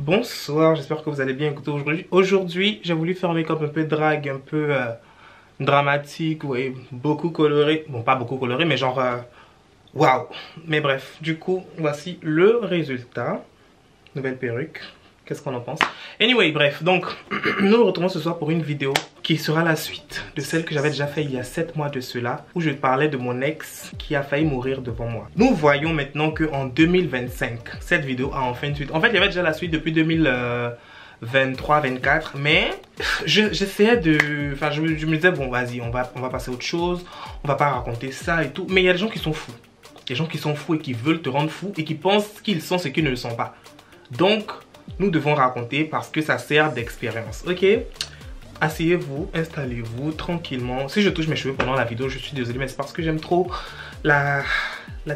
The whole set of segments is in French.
Bonsoir, j'espère que vous allez bien. Écoutez, aujourd'hui j'ai voulu faire un make-up un peu drague, un peu dramatique, ouais, beaucoup coloré. Bon, pas beaucoup coloré, mais genre waouh. Mais bref, du coup, voici le résultat. Nouvelle perruque. Qu'est-ce qu'on en pense? Anyway, bref, donc nous nous retrouvons ce soir pour une vidéo qui sera la suite de celle que j'avais déjà fait il y a 7 mois de cela, où je parlais de mon ex qui a failli mourir devant moi. Nous voyons maintenant qu'en 2025, cette vidéo a enfin une suite. En fait, il y avait déjà la suite depuis 2023-24, mais j'essayais de... Enfin, je me disais, bon, vas-y, on va passer à autre chose, on va pas raconter ça et tout. Mais il y a des gens qui sont fous. Des gens qui sont fous et qui veulent te rendre fou et qui pensent qu'ils sont ce qu'ils ne le sont pas. Donc, nous devons raconter parce que ça sert d'expérience, ok? Asseyez-vous, installez-vous tranquillement. Si je touche mes cheveux pendant la vidéo, je suis désolé, mais c'est parce que j'aime trop la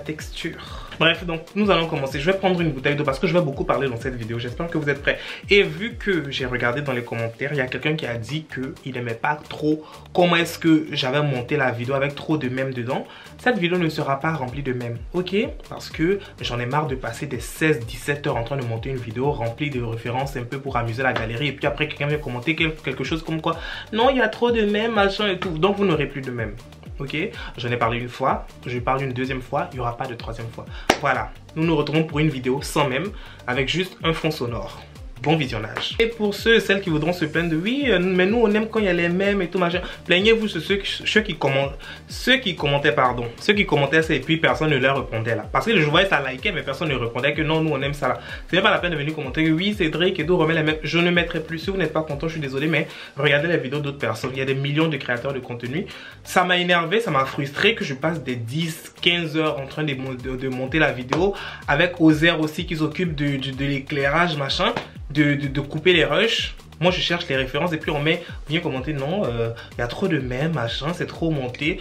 texture. Bref, donc nous allons commencer. Je vais prendre une bouteille d'eau parce que je vais beaucoup parler dans cette vidéo. J'espère que vous êtes prêts. Et vu que j'ai regardé dans les commentaires, il y a quelqu'un qui a dit qu'il n'aimait pas trop comment est-ce que j'avais monté la vidéo avec trop de mèmes dedans. Cette vidéo ne sera pas remplie de mèmes, ok? Parce que j'en ai marre de passer des 16-17 heures en train de monter une vidéo remplie de références un peu pour amuser la galerie. Et puis après, quelqu'un vient commenter quelque chose comme quoi, non, il y a trop de mèmes, machin et tout. Donc vous n'aurez plus de mèmes. Ok, j'en ai parlé une fois, je parle une deuxième fois, il n'y aura pas de troisième fois. Voilà, nous nous retrouvons pour une vidéo sans même, avec juste un fond sonore. Bon visionnage. Et pour ceux et celles qui voudront se plaindre de oui, mais nous on aime quand il y a les mèmes et tout machin. Plaignez-vous sur ceux qui commentaient ça et puis personne ne leur répondait là. Parce que je voyais ça liker mais personne ne répondait que non, nous on aime ça là. Ce n'est pas la peine de venir commenter que oui, Cédric et tout remet les mèmes. Je ne mettrai plus. Si vous n'êtes pas content, je suis désolé, mais regardez les vidéos d'autres personnes. Il y a des millions de créateurs de contenu. Ça m'a énervé, ça m'a frustré que je passe des 10-15 heures en train de monter la vidéo avec Ozer aussi qui s'occupe de l'éclairage machin. De couper les rushs. Moi je cherche les références et puis on vient commenter non, il y a trop de mèmes, machin, c'est trop monté.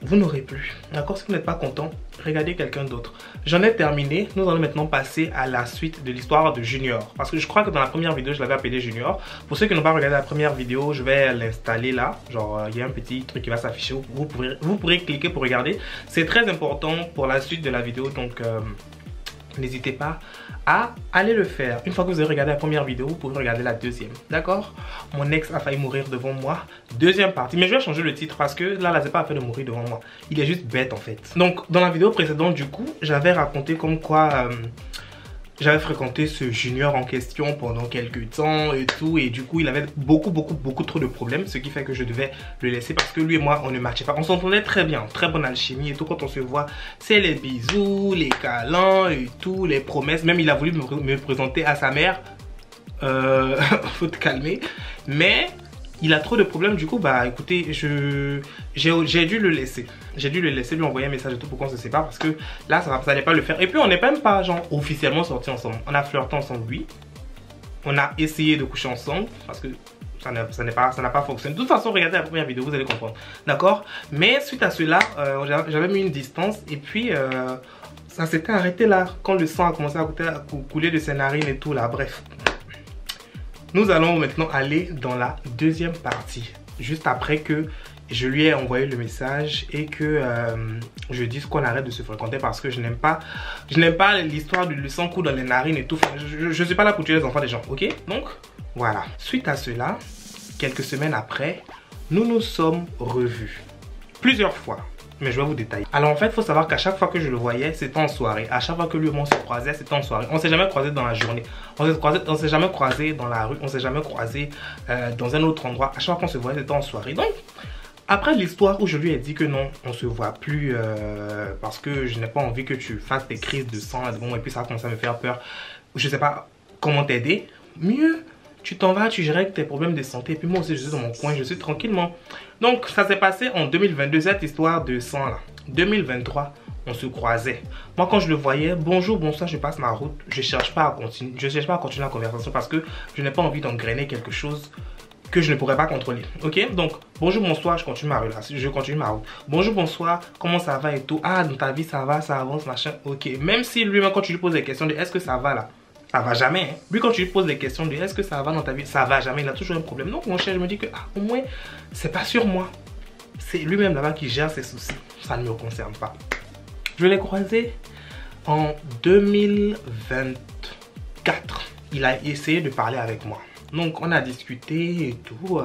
Vous n'aurez plus. D'accord? Si vous n'êtes pas content, regardez quelqu'un d'autre. J'en ai terminé. Nous allons maintenant passer à la suite de l'histoire de Junior. Parce que je crois que dans la première vidéo, je l'avais appelé Junior. Pour ceux qui n'ont pas regardé la première vidéo, je vais l'installer là. Genre, il y a un petit truc qui va s'afficher. Vous pourrez cliquer pour regarder. C'est très important pour la suite de la vidéo. Donc, n'hésitez pas à aller le faire. Une fois que vous avez regardé la première vidéo, vous pouvez regarder la deuxième. D'accord? Mon ex a failli mourir devant moi. Deuxième partie. Mais je vais changer le titre parce que là, c'est pas fait de mourir devant moi. Il est juste bête en fait. Donc, dans la vidéo précédente, du coup, j'avais raconté comme quoi... j'avais fréquenté ce Junior en question pendant quelques temps et tout. Et du coup, il avait beaucoup trop de problèmes. Ce qui fait que je devais le laisser parce que lui et moi, on ne matchait pas. On s'entendait très bien. Très bonne alchimie et tout. Quand on se voit, c'est les bisous, les câlins et tout, les promesses. Même il a voulu me présenter à sa mère. Faut te calmer. Mais... il a trop de problèmes, du coup, bah écoutez, j'ai dû le laisser. J'ai dû le laisser, lui envoyer un message et tout pour qu'on se sépare parce que là, ça n'allait pas le faire. Et puis, on n'est même pas, genre, officiellement sortis ensemble. On a flirté ensemble, oui. On a essayé de coucher ensemble parce que ça n'a pas fonctionné. De toute façon, regardez la première vidéo, vous allez comprendre. D'accord? Mais suite à cela, j'avais mis une distance et puis ça s'était arrêté là. Quand le sang a commencé à couler de ses narines et tout là, bref. Nous allons maintenant aller dans la deuxième partie. Juste après que je lui ai envoyé le message et que je dise qu'on arrête de se fréquenter parce que je n'aime pas l'histoire du sang coule dans les narines et tout. Enfin, je ne suis pas là pour tuer les enfants des gens, ok? Donc, voilà. Suite à cela, quelques semaines après, nous nous sommes revus. Plusieurs fois. Mais je vais vous détailler. Alors en fait, il faut savoir qu'à chaque fois que je le voyais, c'était en soirée. À chaque fois que lui et moi on se croisait, c'était en soirée. On ne s'est jamais croisé dans la journée. On ne s'est jamais croisé dans la rue. On ne s'est jamais croisé dans un autre endroit. À chaque fois qu'on se voyait, c'était en soirée. Donc, après l'histoire où je lui ai dit que non, on ne se voit plus parce que je n'ai pas envie que tu fasses des crises de sang là devant moi et puis ça a commencé à me faire peur. Je ne sais pas comment t'aider. Mieux, tu t'en vas, tu gères tes problèmes de santé. Et puis moi aussi, je suis dans mon coin, je suis tranquillement. Donc, ça s'est passé en 2022, cette histoire de sang là. 2023, on se croisait. Moi, quand je le voyais, bonjour, bonsoir, je passe ma route. Je cherche pas à continuer la conversation parce que je n'ai pas envie d'engrainer quelque chose que je ne pourrais pas contrôler. Ok? Donc, bonjour, bonsoir, je continue ma relation, je continue ma route. Bonjour, bonsoir, comment ça va et tout. Ah, dans ta vie, ça va, ça avance, machin. Ok. Même si lui-même, quand tu lui poses des questions de est-ce que ça va là? Ça va jamais. Hein. Lui, quand tu lui poses des questions de est-ce que ça va dans ta vie, ça va jamais. Il a toujours un problème. Donc, mon cher, je me dis que au moins, c'est pas sur moi. C'est lui-même là-bas qui gère ses soucis. Ça ne me concerne pas. Je l'ai croisé en 2024. il a essayé de parler avec moi. Donc on a discuté et tout,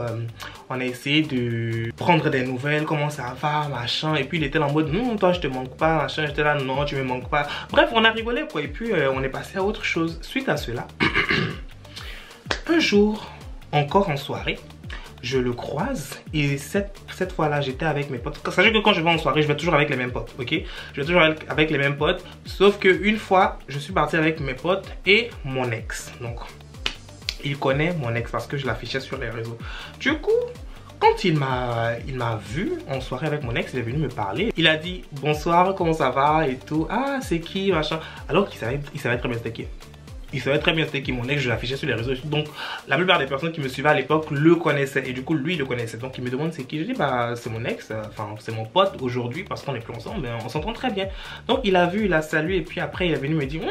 on a essayé de prendre des nouvelles, comment ça va, machin. Et puis il était là en mode, non, toi je te manque pas, machin. J'étais là, non, tu me manques pas. Bref, on a rigolé quoi. Et puis on est passé à autre chose. Suite à cela, un jour, encore en soirée, je le croise et cette fois-là, j'étais avec mes potes. Sachez que quand je vais en soirée, je vais toujours avec les mêmes potes, ok? Je vais toujours avec les mêmes potes. Sauf qu'une fois, je suis parti avec mes potes et mon ex. Donc, il connaît mon ex parce que je l'affichais sur les réseaux. Du coup, quand il m'a vu en soirée avec mon ex, il est venu me parler. Il a dit bonsoir, comment ça va et tout. Ah, c'est qui, machin. Alors qu'il savait très bien c'était qui. Il savait très bien c'était qui mon ex, je l'affichais sur les réseaux. Donc la plupart des personnes qui me suivaient à l'époque le connaissaient. Et du coup lui il le connaissait. Donc il me demande c'est qui. Je dis bah c'est mon ex, enfin c'est mon pote aujourd'hui parce qu'on n'est plus ensemble, mais on s'entend très bien. Donc il a vu, il a salué et puis après il est venu me dire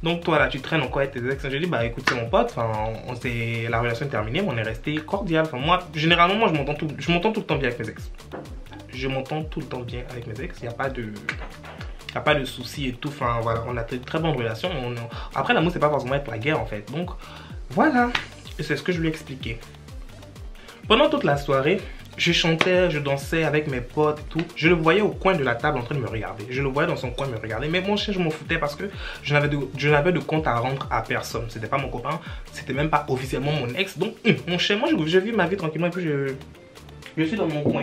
donc toi là tu traînes encore avec tes ex. Je dis bah écoute c'est mon pote, enfin la relation est terminée, mais on est resté cordial. Enfin moi généralement moi je m'entends tout le temps bien avec mes ex. Je m'entends tout le temps bien avec mes ex, il n'y a pas de soucis et tout, enfin voilà, on a de très bonnes relations. Après l'amour c'est pas forcément être la guerre en fait. Donc voilà, c'est ce que je lui ai expliqué. Pendant toute la soirée, je chantais, je dansais avec mes potes et tout. Je le voyais au coin de la table en train de me regarder. Je le voyais dans son coin me regarder. Mais mon chien, je m'en foutais parce que je n'avais de compte à rendre à personne. C'était pas mon copain, c'était même pas officiellement mon ex. Donc mon chien, moi je vis ma vie tranquillement et puis je suis dans mon coin.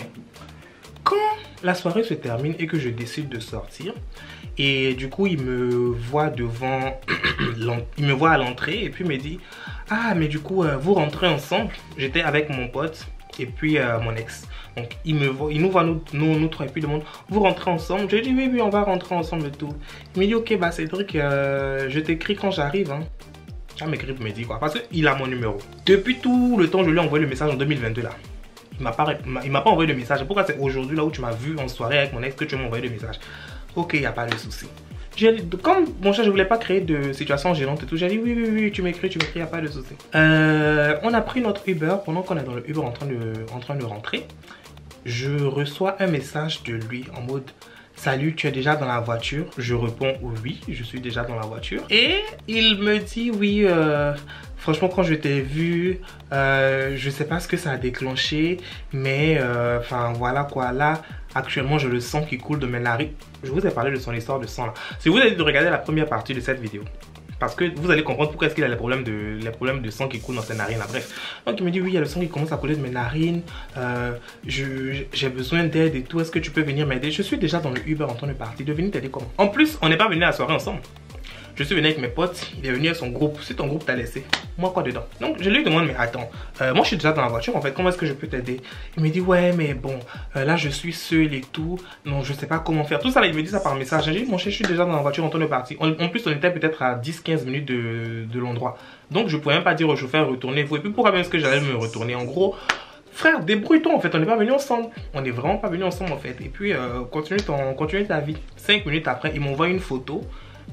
Quand la soirée se termine et que je décide de sortir, et du coup il me voit devant, il me voit à l'entrée et puis me dit ah mais du coup vous rentrez ensemble. J'étais avec mon pote et puis mon ex. Donc il nous voit nous trois et puis il demande vous rentrez ensemble. Je dis oui on va rentrer ensemble et tout. Il me dit ok bah Cédric je t'écris quand j'arrive hein. Ah m'écrit pour me dire quoi, parce qu'il a mon numéro. Depuis tout le temps je lui ai envoyé le message en 2022 là. Il m'a pas envoyé de message. Pourquoi c'est aujourd'hui là où tu m'as vu en soirée avec mon ex que tu m'as envoyé de message? Ok, il n'y a pas de souci. Comme mon chat, je voulais pas créer de situation gênante et tout, j'ai dit oui, tu m'écris, il n'y a pas de souci. On a pris notre Uber. Pendant qu'on est dans le Uber en train de rentrer, je reçois un message de lui en mode salut, tu es déjà dans la voiture? Je réponds oui, je suis déjà dans la voiture. Et il me dit oui, franchement quand je t'ai vu, je sais pas ce que ça a déclenché, mais enfin voilà quoi, là actuellement je le sens qui coule de mes narines. Je vous ai parlé de son histoire de sang là. Si vous allez regarder la première partie de cette vidéo, parce que vous allez comprendre pourquoi est-ce qu'il a les problèmes de sang qui coulent dans ses narines là. Bref, donc il me dit oui il y a le sang qui commence à couler de mes narines, j'ai besoin d'aide et tout, est-ce que tu peux venir m'aider? Je suis déjà dans le Uber en train de partir, de venir t'aider comment? En plus on n'est pas venu à la soirée ensemble. Je suis venu avec mes potes, il est venu avec son groupe. Si ton groupe t'a laissé, moi quoi dedans? Donc je lui demande mais attends, moi je suis déjà dans la voiture en fait, comment est-ce que je peux t'aider? Il me dit ouais mais bon, là je suis seul et tout, non je sais pas comment faire. Tout ça là il me dit ça par message. J'ai dit mon cher je suis déjà dans la voiture en train de partir. En plus on était peut-être à 10-15 minutes de l'endroit. Donc je pouvais même pas dire au chauffeur retournez-vous. Et puis pourquoi même est-ce que j'allais me retourner? En gros, frère débrouille-toi en fait, on n'est pas venu ensemble. On n'est vraiment pas venu ensemble en fait. Et puis continue ta vie. 5 minutes après il m'envoie une photo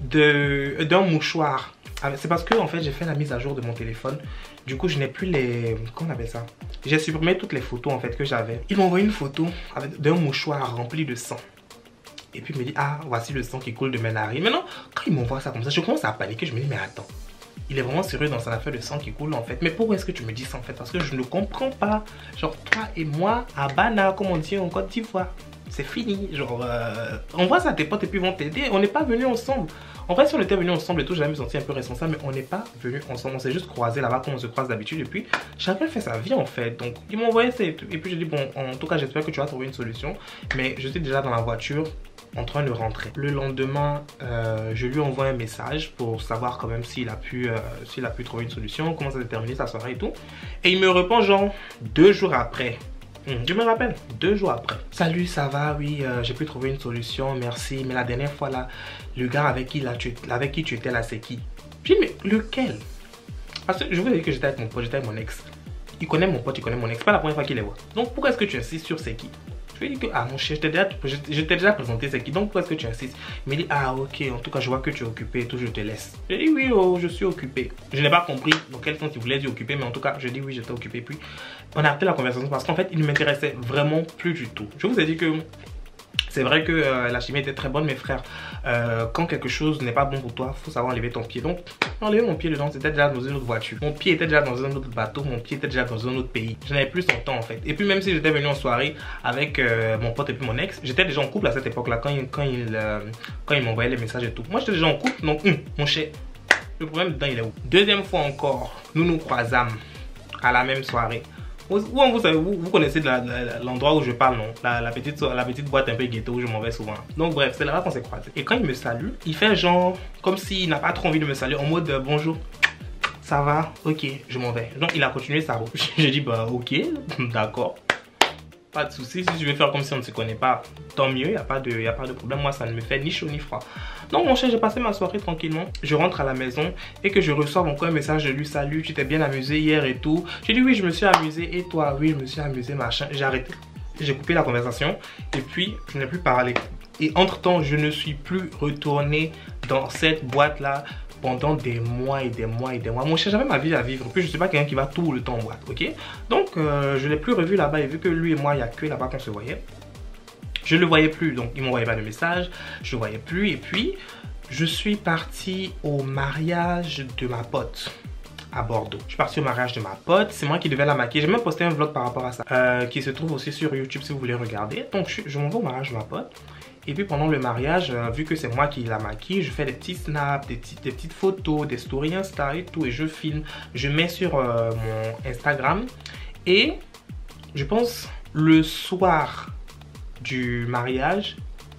d'un mouchoir. C'est parce que en fait j'ai fait la mise à jour de mon téléphone. Du coup je n'ai plus les... Comment on appelle ça? J'ai supprimé toutes les photos en fait que j'avais. Il m'a envoyé une photo d'un mouchoir rempli de sang. Et puis il me dit ah voici le sang qui coule de mes narines. Maintenant quand il m'envoie ça comme ça, je commence à paniquer. Je me dis mais attends, il est vraiment sérieux dans son affaire de sang qui coule en fait. Mais pourquoi est-ce que tu me dis ça en fait? Parce que je ne comprends pas. Genre toi et moi à Bana comme on dit en Côte d'Ivoire, c'est fini. Genre envoie ça à tes potes et puis ils vont t'aider. On n'est pas venus ensemble. En fait si on était venus ensemble et tout j'allais me sentir un peu responsable, mais on n'est pas venus ensemble. On s'est juste croisés là-bas comme on se croise d'habitude et puis chacun fait sa vie en fait. Donc ils m'ont envoyé ça et puis j'ai dit bon en tout cas j'espère que tu vas trouver une solution. Mais je suis déjà dans la voiture en train de rentrer. Le lendemain je lui envoie un message pour savoir quand même s'il a pu trouver une solution, comment ça s'est terminé sa soirée et tout. Et il me répond genre 2 jours après. Je me rappelle, 2 jours après. Salut, ça va? Oui, j'ai pu trouver une solution, merci. Mais la dernière fois là, le gars avec qui tu étais là, c'est qui? Je dis mais lequel? Parce que je vous ai dit que j'étais avec mon pote, j'étais avec mon ex. Il connaît mon pote, il connaît mon ex. Pas la première fois qu'il les voit. Donc pourquoi est-ce que tu insistes sur c'est qui? Je lui ai dit que ah mon cher, je t'ai déjà présenté c'est qui, donc pourquoi est-ce que tu insistes? Il me dit ah ok, en tout cas je vois que tu es occupé et tout, je te laisse. Je dis oui oh, je suis occupé. Je n'ai pas compris dans quel sens il voulait dire occupé, mais en tout cas je dis oui j'étais occupé. Puis on a arrêté la conversation parce qu'en fait il ne m'intéressait vraiment plus du tout. Je vous ai dit que C'est vrai que la chimie était très bonne, mes frères. Quand quelque chose n'est pas bon pour toi, faut savoir enlever ton pied. Donc, enlever mon pied dedans, c'était déjà dans une autre voiture. Mon pied était déjà dans un autre bateau, mon pied était déjà dans un autre pays. Je n'avais plus son temps en fait. Et puis même si j'étais venu en soirée avec mon pote et puis mon ex, j'étais déjà en couple à cette époque-là quand il m'envoyait les messages et tout. Moi j'étais déjà en couple, donc mon cher, le problème dedans il est où? Deuxième fois encore, nous nous croisâmes à la même soirée. Vous connaissez l'endroit où je parle, non? La petite boîte un peu ghetto où je m'en vais souvent. Donc bref, c'est là qu'on s'est croisés. Et quand il me salue, il fait genre comme s'il n'a pas trop envie de me saluer en mode bonjour. Ça va? Ok, je m'en vais. Donc il a continué sa route. J'ai dit bah ok, d'accord. Pas de soucis, si je vais faire comme si on ne se connaît pas, tant mieux, il n'y a pas de problème. Moi, ça ne me fait ni chaud ni froid. Donc, mon cher, j'ai passé ma soirée tranquillement. Je rentre à la maison et que je reçois encore un message de lui. Salut, tu t'es bien amusé hier et tout. J'ai dit oui, je me suis amusé. Et toi? Oui, je me suis amusé, machin. J'ai arrêté. J'ai coupé la conversation et puis je n'ai plus parlé. Et entre-temps, je ne suis plus retourné dans cette boîte-là pendant des mois et des mois et des mois. Mon cher, j'avais ma vie à vivre. Puis je ne suis pas quelqu'un qui va tout le temps en boîte, ok? Donc, je ne l'ai plus revu là-bas. Et vu que lui et moi, il n'y a que là-bas qu'on se voyait, je ne le voyais plus. Donc, il ne m'envoyait pas de message. Je ne le voyais plus. Et puis, je suis parti au mariage de ma pote à Bordeaux. Je suis parti au mariage de ma pote. C'est moi qui devais la maquiller. J'ai même posté un vlog par rapport à ça. Qui se trouve aussi sur YouTube si vous voulez regarder. Donc, je m'en vais au mariage de ma pote. Et puis pendant le mariage, vu que c'est moi qui la maquille, je fais des petits snaps, des petites photos, des stories Insta et tout. Et je filme, je mets sur mon Instagram. Et je pense le soir du mariage,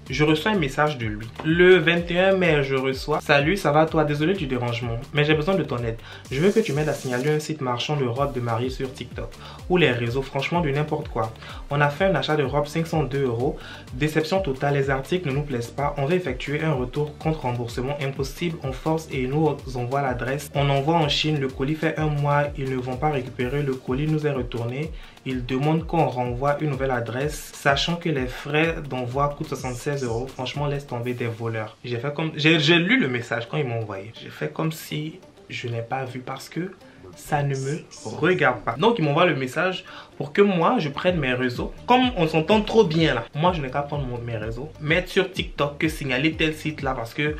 je reçois un message de lui. Le 21 mai, je reçois: salut, ça va toi? Désolé du dérangement, mais j'ai besoin de ton aide. Je veux que tu m'aides à signaler un site marchand de robes de mariée sur TikTok ou les réseaux, franchement du n'importe quoi. On a fait un achat de robe 502 €. Déception totale, les articles ne nous plaisent pas. On va effectuer un retour contre remboursement impossible. On force et ils nous envoie l'adresse. On envoie en Chine, le colis fait un mois, ils ne vont pas récupérer. Le colis nous est retourné. Ils demandent qu'on renvoie une nouvelle adresse, sachant que les frais d'envoi coûtent 76 €. Franchement, laisse tomber, des voleurs. J'ai lu le message quand ils m'ont envoyé. J'ai fait comme si je n'ai pas vu parce que ça ne me regarde pas. Donc, ils m'envoient le message pour que moi, je prenne mes réseaux. Comme on s'entend trop bien là, moi, je n'ai qu'à prendre mes réseaux, mettre sur TikTok que signaler tel site là parce que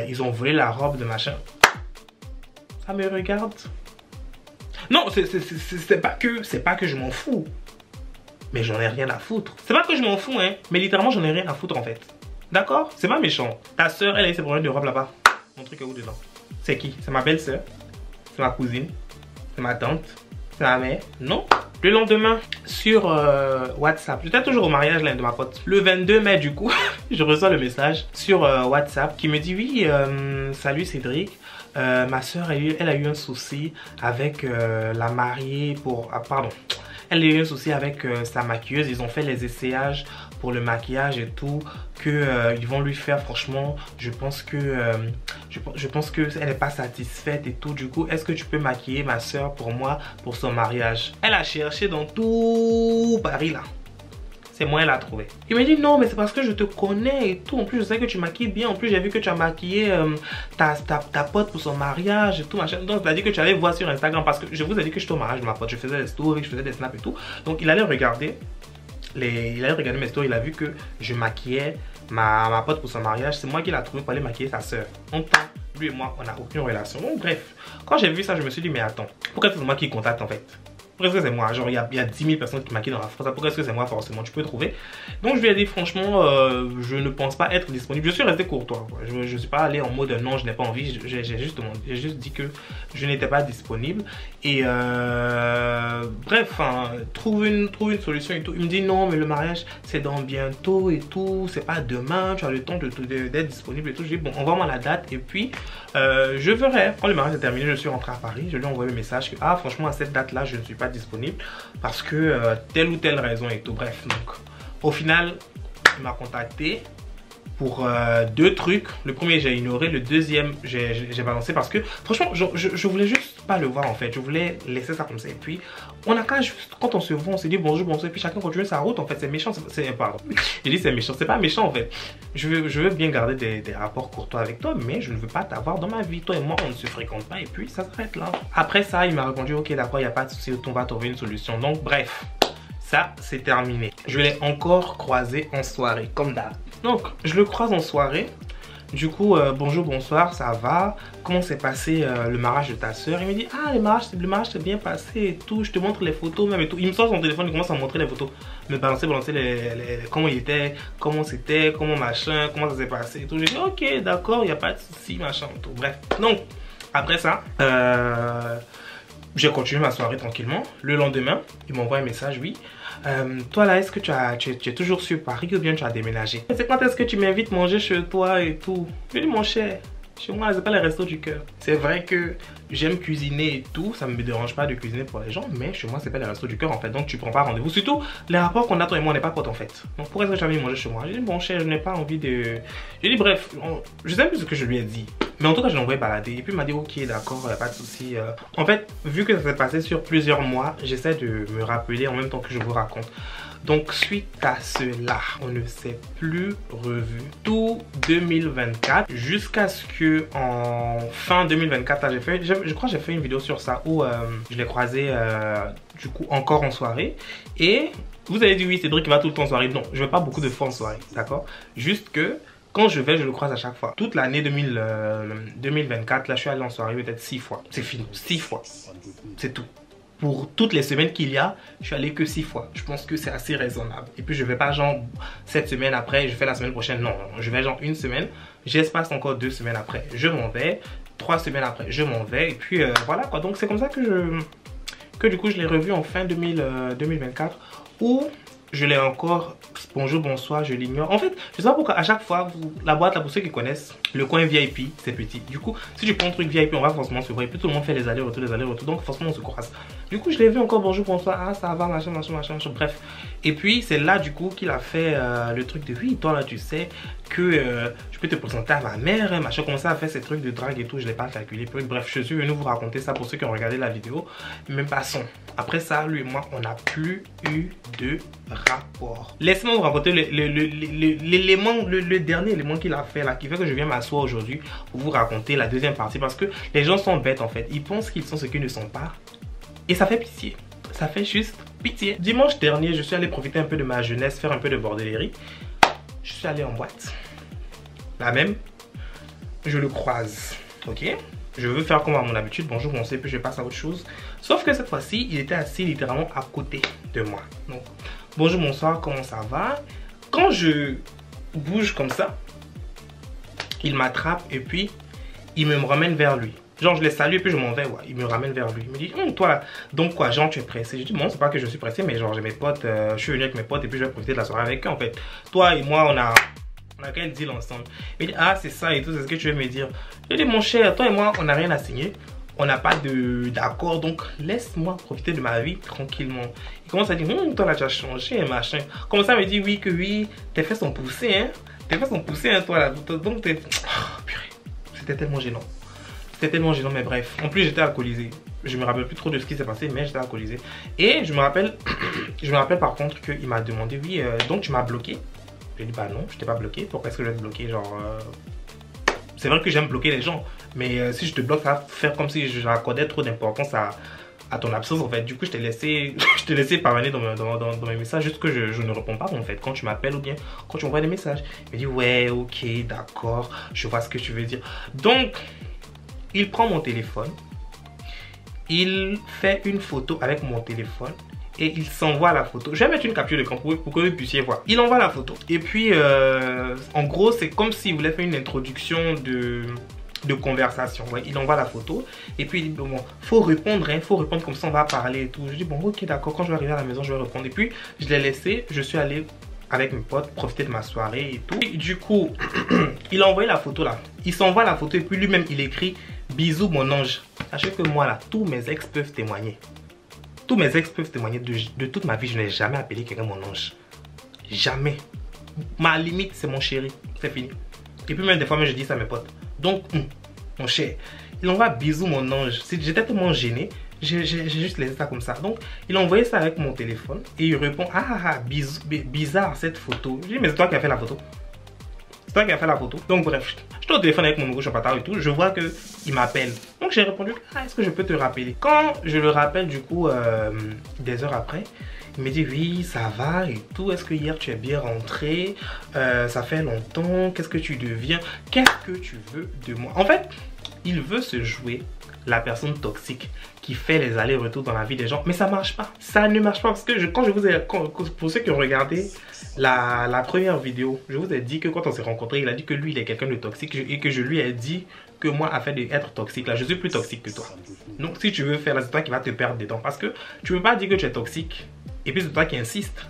ils ont volé la robe de machin. Ça me regarde. Non, c'est pas que je m'en fous. Mais j'en ai rien à foutre. C'est pas que je m'en fous, hein. Mais littéralement, j'en ai rien à foutre en fait. D'accord? C'est pas méchant. Ta soeur, elle a eu ses problèmes de robe là-bas. Mon truc est où dedans? C'est qui? C'est ma belle-soeur? C'est ma cousine? C'est ma tante? C'est ma mère? Non. Le lendemain, sur WhatsApp, j'étais toujours au mariage là, de ma pote. Le 22 mai, du coup, je reçois le message sur WhatsApp qui me dit: oui, salut Cédric. Ma soeur, elle a eu un souci avec la mariée pour... Ah, pardon. Elle a eu un souci avec sa maquilleuse. Ils ont fait les essayages pour le maquillage et tout. Ils vont lui faire, franchement, je pense que elle n'est pas satisfaite et tout. Du coup, est-ce que tu peux maquiller ma soeur pour moi pour son mariage? Elle a cherché dans tout Paris là. C'est moi, elle a trouvé. Il m'a dit: non, mais c'est parce que je te connais et tout. En plus, je sais que tu maquilles bien. En plus, j'ai vu que tu as maquillé ta pote pour son mariage et tout, machin. Donc, tu as dit que tu allais voir sur Instagram parce que je vous ai dit que j'étais au mariage de ma pote. Je faisais des stories, je faisais des snaps et tout. Donc, il allait regarder mes stories. Il a vu que je maquillais ma pote pour son mariage. C'est moi qui l'ai trouvé pour aller maquiller sa soeur. Lui et moi, on n'a aucune relation. Donc, bref, quand j'ai vu ça, je me suis dit: mais attends, pourquoi c'est moi qui contacte en fait? Pourquoi est-ce que c'est moi? Genre, il y a 10 000 personnes qui maquillent dans la France. Pourquoi est-ce que c'est moi forcément? Tu peux trouver. Donc, je lui ai dit: franchement, je ne pense pas être disponible. Je suis resté courtois. Je ne suis pas allé en mode non, je n'ai pas envie. J'ai juste dit que je n'étais pas disponible. Et bref, trouve une solution et tout. Il me dit: non, mais le mariage, c'est dans bientôt et tout. C'est pas demain. Tu as le temps d'être disponible et tout. Je dis: bon, envoie-moi la date. Et puis, je verrai. Quand le mariage est terminé, je suis rentré à Paris. Je lui ai envoyé le message que, ah, franchement, à cette date-là, je ne suis pas disponible parce que telle ou telle raison et tout. Bref, donc au final il m'a contacté pour deux trucs. Le premier j'ai ignoré, le deuxième j'ai balancé parce que franchement je voulais juste pas le voir en fait. Je voulais laisser ça comme ça et puis on a qu'à juste, quand on se voit, on se dit bonjour bonsoir et puis chacun continue sa route. En fait c'est méchant, pardon, j'ai dit c'est méchant, c'est pas méchant en fait. Je veux bien garder des rapports courtois avec toi, mais je ne veux pas t'avoir dans ma vie. Toi et moi on ne se fréquente pas et puis ça s'arrête là. Après ça il m'a répondu: ok d'accord, il n'y a pas de souci, on va trouver une solution. Donc bref, ça c'est terminé. Je l'ai encore croisé en soirée, comme d'hab. Donc, je le croise en soirée. Du coup, bonjour, bonsoir, ça va? Comment s'est passé le mariage de ta soeur? Il me dit, ah, le mariage s'est bien passé et tout. Je te montre les photos même et tout. Il me sort son téléphone, il commence à me montrer les photos. Me balancer comment il était, comment c'était, comment machin, comment ça s'est passé et tout. J'ai dit, ok, d'accord, il n'y a pas de souci, machin, tout. Bref. Donc, après ça, j'ai continué ma soirée tranquillement. Le lendemain, il m'envoie un message, oui. Toi là, est-ce que tu es toujours sur Paris ou bien tu as déménagé? C'est quand est-ce que tu m'invites manger chez toi et tout? Je dis, mon cher, chez moi, c'est pas les restos du cœur. C'est vrai que j'aime cuisiner et tout, ça me dérange pas de cuisiner pour les gens, mais chez moi, c'est pas les restos du cœur en fait. Donc tu prends pas rendez-vous. Surtout, les rapports qu'on a, toi et moi, on n'est pas potes en fait. Donc pourquoi est-ce que tu as envie de manger chez moi? J'ai dit, bon cher, je n'ai pas envie de. J'ai dit, bref, je sais plus ce que je lui ai dit. Mais en tout cas, je l'ai envoyé balader. Et puis il m'a dit, ok, d'accord, pas de souci. En fait, vu que ça s'est passé sur plusieurs mois, j'essaie de me rappeler en même temps que je vous raconte. Donc suite à cela, on ne s'est plus revu tout 2024 jusqu'à ce que en fin 2024, là, je crois que j'ai fait une vidéo sur ça où je l'ai croisé du coup encore en soirée. Et vous avez dit oui, Cédric va tout le temps en soirée. Non, je vais pas beaucoup de fois en soirée, d'accord? Juste que quand je vais, je le croise à chaque fois. Toute l'année 2024, là, je suis allé en soirée peut-être 6 fois. C'est fini, 6 fois. C'est tout. Pour toutes les semaines qu'il y a, je suis allé que 6 fois. Je pense que c'est assez raisonnable. Et puis je vais pas genre cette semaine après, je fais la semaine prochaine. Non, je vais genre une semaine. J'espace encore 2 semaines après. Je m'en vais. 3 semaines après, je m'en vais. Et puis voilà quoi. Donc c'est comme ça que du coup je l'ai revu en fin 2024. Où je l'ai encore, bonjour, bonsoir, je l'ignore. En fait, je sais pas pourquoi, à chaque fois, la boîte, là, pour ceux qui connaissent, le coin VIP, c'est petit. Du coup, si tu prends un truc VIP, on va forcément se voir. Et puis tout le monde fait les allers-retours, donc forcément on se croise. Du coup, je l'ai vu encore, bonjour, bonsoir, ah, ça va, machin, bref. Et puis, c'est là, du coup, qu'il a fait le truc de, oui, toi, là, tu sais que je peux te présenter à ma mère, machin, commencer à faire ces trucs de drague et tout, je l'ai pas calculé. Puis, bref, je suis venu vous raconter ça pour ceux qui ont regardé la vidéo. Mais passons. Après ça, lui et moi, on n'a plus eu de rapport. Laissez-moi vous raconter le dernier élément qu'il a fait là, qui fait que je viens m'asseoir aujourd'hui pour vous raconter la deuxième partie, parce que les gens sont bêtes en fait. Ils pensent qu'ils sont ce qu'ils ne sont pas. Et ça fait pitié. Ça fait juste pitié. Dimanche dernier, je suis allé profiter un peu de ma jeunesse, faire un peu de bordellerie. Je suis allé en boîte. La même. Je le croise. Ok? Je veux faire comme à mon habitude. Bonjour, on sait, puis je passe à autre chose. Sauf que cette fois-ci, il était assis littéralement à côté de moi. Donc, bonjour, bonsoir, comment ça va? Quand je bouge comme ça, il m'attrape et puis il me ramène vers lui. Genre, je les salue et puis je m'en vais. Ouais. Il me ramène vers lui. Il me dit, toi là, donc quoi, genre, tu es pressé? Je dis, bon, c'est pas que je suis pressé, mais genre, j'ai mes potes, je suis venu avec mes potes et puis je vais profiter de la soirée avec eux en fait. Toi et moi, on a quel deal ensemble? Il dit, ah, c'est ça et tout, c'est ce que tu veux me dire. Je dis, mon cher, toi et moi, on n'a rien à signer. On n'a pas d'accord, donc laisse-moi profiter de ma vie tranquillement. Il commence à dire, toi là, tu as changé, machin. Commence à me dire, oui, que oui, tes fesses sont poussées, hein. Tes fesses sont poussées, hein, toi là. Donc, t'es. Oh, purée. C'était tellement gênant. C'était tellement gênant, mais bref. En plus, j'étais alcoolisé. Je me rappelle plus trop de ce qui s'est passé, mais j'étais alcoolisé. Et je me rappelle par contre qu'il m'a demandé, oui, donc tu m'as bloqué. J'ai dit, bah non, je t'ai pas bloqué. Pourquoi est-ce que je vais te bloquer? Genre, c'est vrai que j'aime bloquer les gens, mais si je te bloque, ça va faire comme si j'accordais trop d'importance à ton absence en fait. Du coup, je t'ai laissé parvenir dans mes messages, juste que je ne réponds pas en fait quand tu m'appelles ou bien quand tu m'envoies des messages. Il me dit, ouais, ok, d'accord, je vois ce que tu veux dire. Donc, il prend mon téléphone, il fait une photo avec mon téléphone. Et il s'envoie la photo. Je vais mettre une capture d'écran pour que vous puissiez voir. Il envoie la photo. Et puis, en gros, c'est comme s'il voulait faire une introduction de conversation. Ouais, il envoie la photo. Et puis, il dit, bon, faut répondre, hein, faut répondre comme ça, on va parler et tout. Je dis, bon, ok, d'accord, quand je vais arriver à la maison, je vais répondre. Et puis, je l'ai laissé, je suis allé avec mes potes profiter de ma soirée et tout. Et du coup, il a envoyé la photo là. Il s'envoie la photo et puis lui-même, il écrit, bisous mon ange. Sachez que moi là, tous mes ex peuvent témoigner. Tous mes ex peuvent témoigner de toute ma vie, je n'ai jamais appelé quelqu'un mon ange. Jamais. Ma limite, c'est mon chéri. C'est fini. Et puis même des fois, je dis ça à mes potes. Donc, mon cher, il envoie bisous mon ange. J'étais tellement gêné, j'ai juste laissé ça comme ça. Donc, il a envoyé ça avec mon téléphone et il répond, ah, bizarre cette photo. Je dis, mais c'est toi qui as fait la photo. C'est toi qui as fait la photo. Donc bref, j'étais au téléphone avec mon nouveau chapatard et tout. Je vois qu'il m'appelle. Donc j'ai répondu, ah, est-ce que je peux te rappeler? Quand je le rappelle du coup, des heures après, il me dit, oui, ça va et tout. Est-ce que hier tu es bien rentré? Ça fait longtemps. Qu'est-ce que tu deviens? Qu'est-ce que tu veux de moi? En fait, il veut se jouer la personne toxique qui fait les allers-retours dans la vie des gens. Mais ça marche pas. Ça ne marche pas parce que quand je vous ai... pour ceux qui ont regardé la première vidéo, je vous ai dit que quand on s'est rencontrés, il a dit que lui, il est quelqu'un de toxique et que je lui ai dit que moi, afin d'être toxique, là, je suis plus toxique que toi. Donc, si tu veux faire, là, c'est toi qui vas te perdre dedans. Parce que tu ne peux pas dire que tu es toxique et puis c'est toi qui insiste.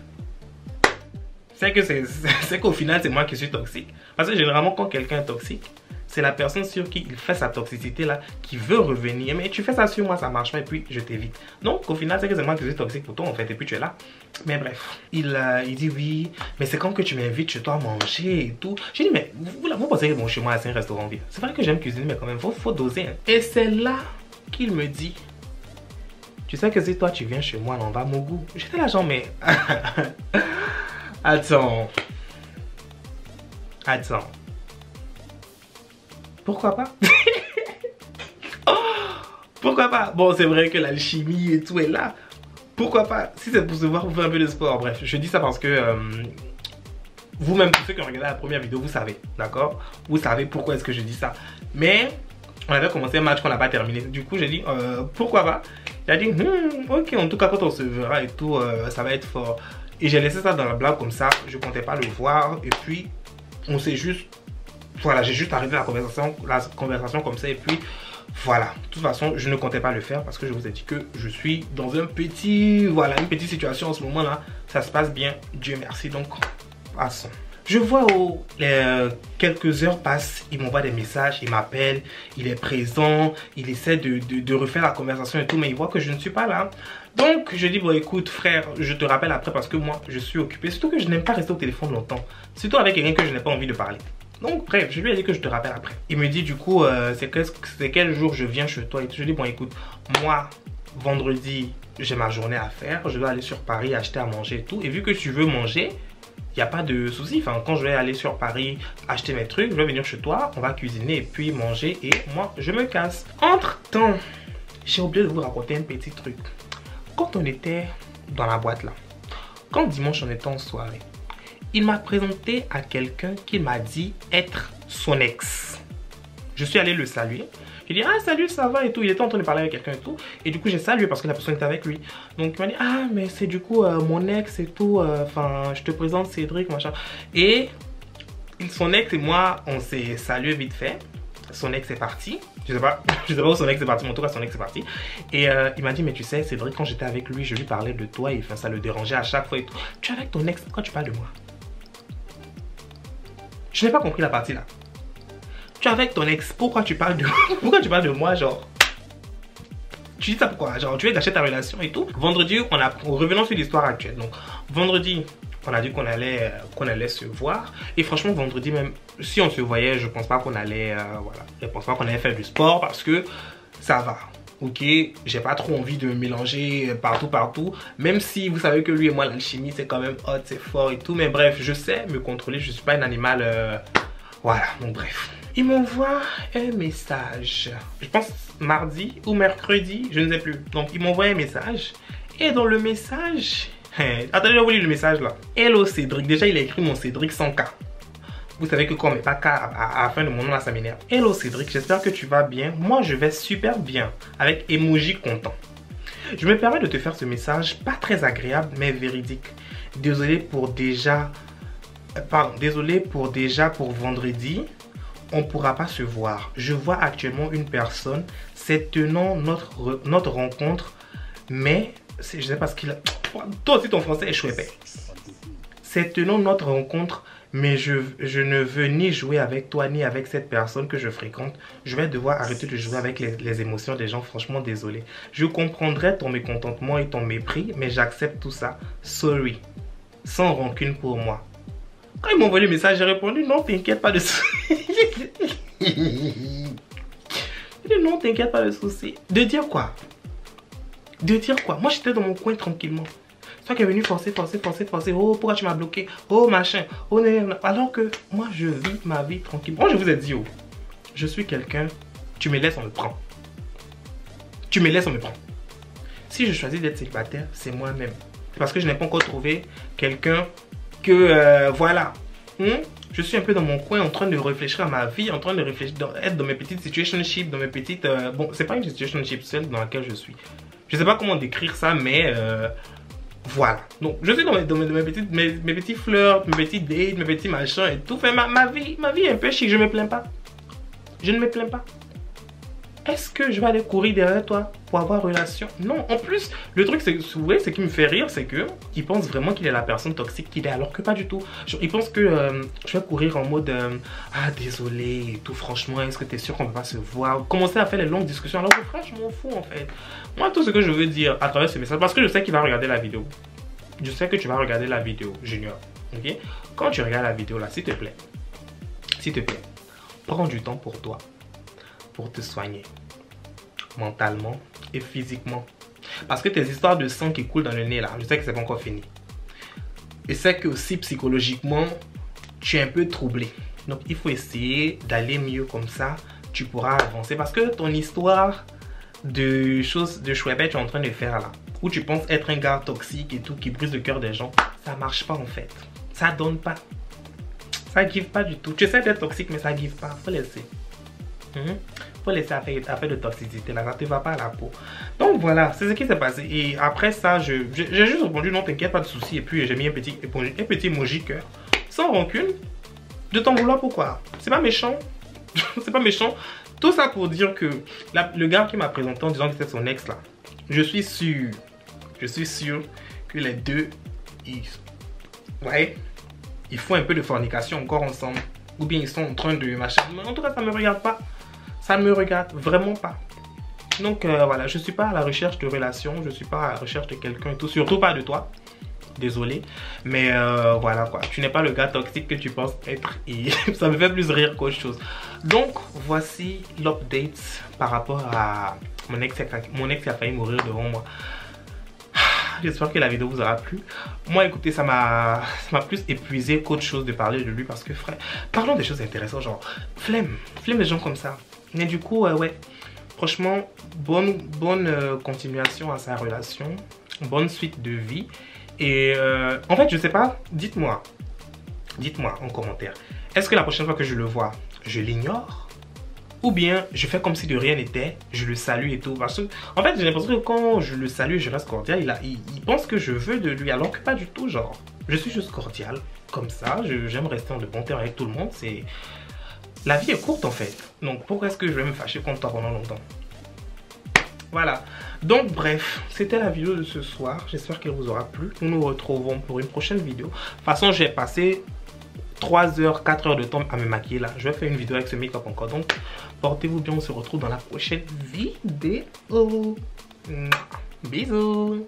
C'est qu'au final, c'est moi qui suis toxique. Parce que généralement, quand quelqu'un est toxique, c'est la personne sur qui il fait sa toxicité là qui veut revenir. Mais tu fais ça sur moi, ça marche pas et puis je t'évite. Donc au final, c'est que c'est moi qui suis toxique pour toi en fait et puis tu es là. Mais bref, il dit oui, mais c'est quand que tu m'invites chez toi à manger et tout. J'ai dit mais vous pensez que bon chez moi c'est un restaurant vide. C'est vrai que j'aime cuisiner mais quand même faut doser. Hein. Et c'est là qu'il me dit, tu sais que si toi tu viens chez moi, on va mon goût. J'étais là genre mais... Attends. Pourquoi pas? Pourquoi pas? Bon, c'est vrai que l'alchimie et tout est là. Pourquoi pas? Si c'est pour se voir, vous faire un peu de sport. Bref, je dis ça parce que vous-même, tous ceux qui ont regardé la première vidéo, vous savez, d'accord? Vous savez pourquoi est-ce que je dis ça. Mais on avait commencé un match qu'on n'a pas terminé. Du coup, j'ai dit, pourquoi pas? Il a dit, ok, en tout cas, quand on se verra et tout, ça va être fort. Et j'ai laissé ça dans la blague comme ça. Je comptais pas le voir. Et puis, on s'est juste... Voilà, j'ai juste arrêté la conversation comme ça et puis voilà. De toute façon, je ne comptais pas le faire parce que je vous ai dit que je suis dans un petit, voilà, une petite situation en ce moment là. Ça se passe bien, Dieu merci. Donc, passons. Je vois quelques heures passent, il m'envoie des messages, il m'appelle, il est présent, il essaie de refaire la conversation et tout, mais il voit que je ne suis pas là. Donc je dis bon écoute frère, je te rappelle après parce que moi je suis occupé. Surtout que je n'aime pas rester au téléphone longtemps. Surtout avec quelqu'un que je n'ai pas envie de parler. Donc bref, je lui ai dit que je te rappelle après. Il me dit du coup, c'est quel jour je viens chez toi et tout. Je dis bon écoute, moi vendredi j'ai ma journée à faire. Je dois aller sur Paris acheter à manger et tout. Et vu que tu veux manger, il n'y a pas de souci. Enfin, quand je vais aller sur Paris acheter mes trucs, je vais venir chez toi, on va cuisiner et puis manger et moi je me casse. Entre temps, j'ai oublié de vous raconter un petit truc. Quand on était dans la boîte là, quand dimanche on était en soirée, il m'a présenté à quelqu'un qui m'a dit être son ex. Je suis allé le saluer. J'ai dit, ah salut, ça va et tout. Il était en train de parler avec quelqu'un et tout. Et du coup, j'ai salué parce que la personne était avec lui. Donc, il m'a dit, ah, mais c'est du coup mon ex et tout. Enfin, je te présente Cédric, machin. Et son ex et moi, on s'est salué vite fait. Son ex est parti. Je sais pas où son ex est parti, mais en tout cas, son ex est parti. Et il m'a dit, mais tu sais, Cédric, quand j'étais avec lui, je lui parlais de toi et enfin, ça le dérangeait à chaque fois et tout. Tu es avec ton ex, pourquoi tu parles de moi? Je n'ai pas compris la partie là. Tu es avec ton ex, pourquoi tu parles de pourquoi tu parles de moi, genre? Tu dis ça pourquoi? Genre, tu veux gâcher ta relation et tout. Vendredi, revenons sur l'histoire actuelle. Donc, vendredi, on a dit qu'on allait se voir. Et franchement, vendredi même, si on se voyait, je pense pas qu'on allait, voilà. Je pense pas qu'on allait faire du sport parce que ça va. Ok, j'ai pas trop envie de me mélanger partout. Même si vous savez que lui et moi, l'alchimie, c'est quand même hot, c'est fort et tout. Mais bref, je sais me contrôler, je suis pas un animal... Voilà, donc bref. Il m'envoie un message. Je pense mardi ou mercredi, je ne sais plus. Donc il m'envoie un message. Et dans le message... attendez, je vais vous lire le message là. Hello Cédric. Déjà, il a écrit mon Cédric sans K. Vous savez que quand on met pas K à la fin de mon nom là, ça m'énerve. Hello Cédric, j'espère que tu vas bien. Moi, je vais super bien. Avec emoji content. Je me permets de te faire ce message, pas très agréable, mais véridique. Désolé pour déjà... désolé pour vendredi. On ne pourra pas se voir. Je vois actuellement une personne. C'est tenant notre rencontre. Mais, je sais pas ce qu'il a... Toi aussi, ton français est chouette. C'est tenant notre rencontre. Mais je ne veux ni jouer avec toi, ni avec cette personne que je fréquente. Je vais devoir arrêter de jouer avec les émotions des gens. Franchement, désolé. Je comprendrai ton mécontentement et ton mépris, mais j'accepte tout ça. Sorry. Sans rancune pour moi. Quand ils m'ont envoyé le message, j'ai répondu, non, t'inquiète pas de souci. J'ai dit, non, t'inquiète pas de souci. De dire quoi? De dire quoi? Moi, j'étais dans mon coin tranquillement. Toi qui es venu forcer. Oh, pourquoi tu m'as bloqué? Oh, machin. Oh, non. Alors que moi, je vis ma vie tranquille. Moi, je vous ai dit, oh, je suis quelqu'un, tu me laisses, on le prend. tu me laisses, on me prend. Si je choisis d'être célibataire, c'est moi-même. Parce que je n'ai pas encore trouvé quelqu'un que, voilà. Je suis un peu dans mon coin en train de réfléchir à ma vie, en train de réfléchir, être dans mes petites situationships, dans mes petites... bon, c'est pas une situationship seule dans laquelle je suis. Je sais pas comment décrire ça, mais voilà. Donc, je suis dans mes petits flirts, mes petits dates, mes petits machins et tout. Enfin, ma vie est un peu chic, je me plains pas. Je ne me plains pas. Est-ce que je vais aller courir derrière toi pour avoir relation? Non. En plus, le truc, c'est ce qui me fait rire, c'est que il pense vraiment qu'il est la personne toxique qu'il est, alors que pas du tout. Genre, il pense que je vais courir en mode ah, désolé et tout, franchement, est-ce que tu es sûr qu'on ne peut pas se voir? Commencer à faire les longues discussions, alors que frère, je m'en fous en fait. Moi, tout ce que je veux dire à travers ce message, parce que je sais qu'il va regarder la vidéo. Je sais que tu vas regarder la vidéo, Junior. Ok? Quand tu regardes la vidéo là, s'il te plaît, prends du temps pour toi. Pour te soigner mentalement et physiquement, parce que tes histoires de sang qui coulent dans le nez là, je sais que c'est pas encore fini, et c'est que aussi psychologiquement tu es un peu troublé, donc il faut essayer d'aller mieux, comme ça tu pourras avancer, parce que ton histoire de choses de chouette tu es en train de faire là, où tu penses être un gars toxique et tout qui brise le cœur des gens, ça marche pas en fait, ça donne pas, ça give pas du tout. Tu essaies d'être toxique mais ça give pas, faut laisser. Faut laisser affaire de toxicité là, ça te va pas à la peau. Donc voilà, c'est ce qui s'est passé. Et après ça, j'ai juste répondu non, t'inquiète, pas de souci. Et puis j'ai mis un petit emoji cœur, sans rancune. De t'en vouloir pourquoi? C'est pas méchant. C'est pas méchant. Tout ça pour dire que le gars qui m'a présenté en disant que c'était son ex là, je suis sûr que les deux, ils font un peu de fornication encore ensemble. Ou bien ils sont en train de machin. Mais en tout cas, ça me regarde pas. Ça ne me regarde vraiment pas. Donc voilà, je suis pas à la recherche de relations, je suis pas à la recherche de quelqu'un et tout, surtout pas de toi. Désolé, mais voilà quoi, tu n'es pas le gars toxique que tu penses être et ça me fait plus rire qu'autre chose. Donc voici l'update par rapport à mon ex qui a failli mourir devant moi. J'espère que la vidéo vous aura plu. Moi écoutez, ça m'a plus épuisé qu'autre chose de parler de lui, parce que frère, parlons des choses intéressantes, genre flemme des gens comme ça. Mais du coup, ouais, franchement, bonne continuation à sa relation, bonne suite de vie. Et en fait, je sais pas, dites-moi en commentaire, est-ce que la prochaine fois que je le vois, je l'ignore? Ou bien je fais comme si de rien n'était, je le salue et tout. Parce que, en fait, j'ai l'impression que quand je le salue, je reste cordial, il pense que je veux de lui, alors que pas du tout, genre. Je suis juste cordial, comme ça, j'aime rester en de bons termes avec tout le monde, c'est... La vie est courte en fait, donc pourquoi est-ce que je vais me fâcher contre toi pendant longtemps? Voilà, donc bref, c'était la vidéo de ce soir, j'espère qu'elle vous aura plu. Nous nous retrouvons pour une prochaine vidéo. De toute façon, j'ai passé 3 heures, 4 heures de temps à me maquiller là. Je vais faire une vidéo avec ce make-up encore, donc portez-vous bien, on se retrouve dans la prochaine vidéo. Bisous.